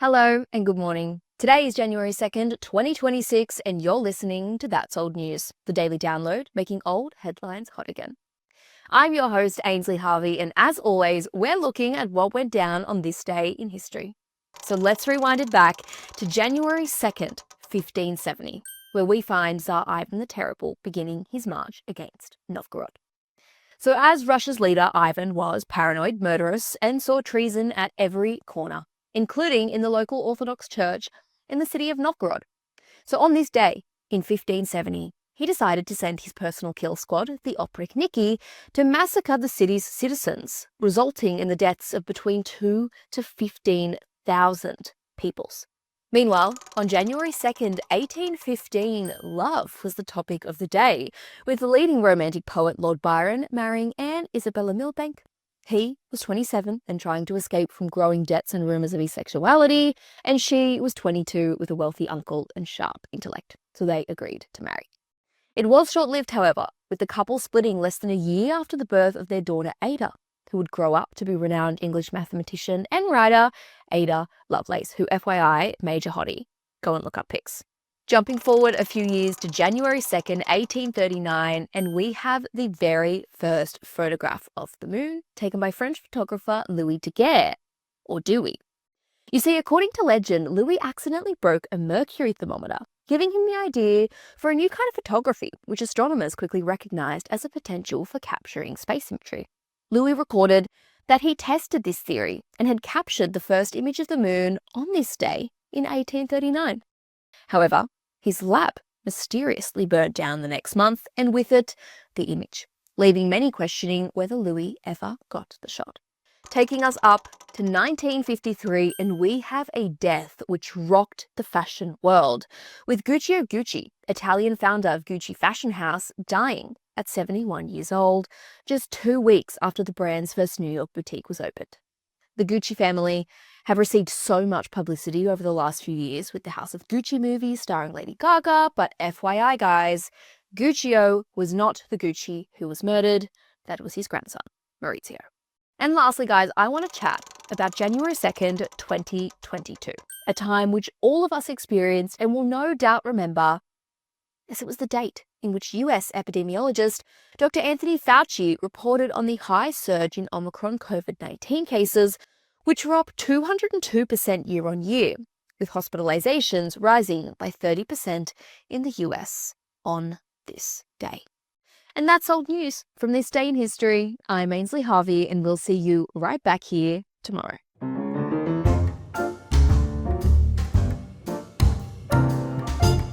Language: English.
Hello and good morning. Today is January 2nd, 2026, and you're listening to That's Old News, the daily download making old headlines hot again. I'm your host, Ainsley Harvey, and as always, we're looking at what went down on this day in history. So let's rewind it back to January 2nd, 1570, where we find Tsar Ivan the Terrible beginning his march against Novgorod. So as Russia's leader, Ivan was paranoid, murderous, and saw treason at every corner, including in the local Orthodox church in the city of Novgorod. So on this day, in 1570, he decided to send his personal kill squad, the Oprichniki, to massacre the city's citizens, resulting in the deaths of between 2,000 to 15,000 peoples. Meanwhile, on January 2nd, 1815, love was the topic of the day, with the leading romantic poet Lord Byron marrying Anne Isabella Milbank. He was 27 and trying to escape from growing debts and rumours of his sexuality, and she was 22 with a wealthy uncle and sharp intellect, so they agreed to marry. It was short-lived, however, with the couple splitting less than a year after the birth of their daughter Ada, who would grow up to be renowned English mathematician and writer Ada Lovelace, who, FYI, major hottie. Go and look up pics. Jumping forward a few years to January 2nd, 1839, and we have the very first photograph of the moon taken by French photographer Louis Daguerre, or do we? You see, according to legend, Louis accidentally broke a mercury thermometer, giving him the idea for a new kind of photography, which astronomers quickly recognized as a potential for capturing space imagery. Louis recorded that he tested this theory and had captured the first image of the moon on this day in 1839. However, his lab mysteriously burnt down the next month, and with it, the image, leaving many questioning whether Louis ever got the shot. Taking us up to 1953, and we have a death which rocked the fashion world, with Guccio Gucci, Italian founder of Gucci Fashion House, dying at 71 years old, just 2 weeks after the brand's first New York boutique was opened. The Gucci family have received so much publicity over the last few years with the House of Gucci movie starring Lady Gaga, but FYI guys, Guccio was not the Gucci who was murdered. That was his grandson, Maurizio. And lastly, guys, I want to chat about January 2nd, 2022, a time which all of us experienced and will no doubt remember, as it was the date in which US epidemiologist Dr. Anthony Fauci reported on the high surge in Omicron COVID-19 cases, which were up 202% year on year, with hospitalizations rising by 30% in the US on this day. And that's old news from this day in history. I'm Ainsley Harvey, and we'll see you right back here tomorrow.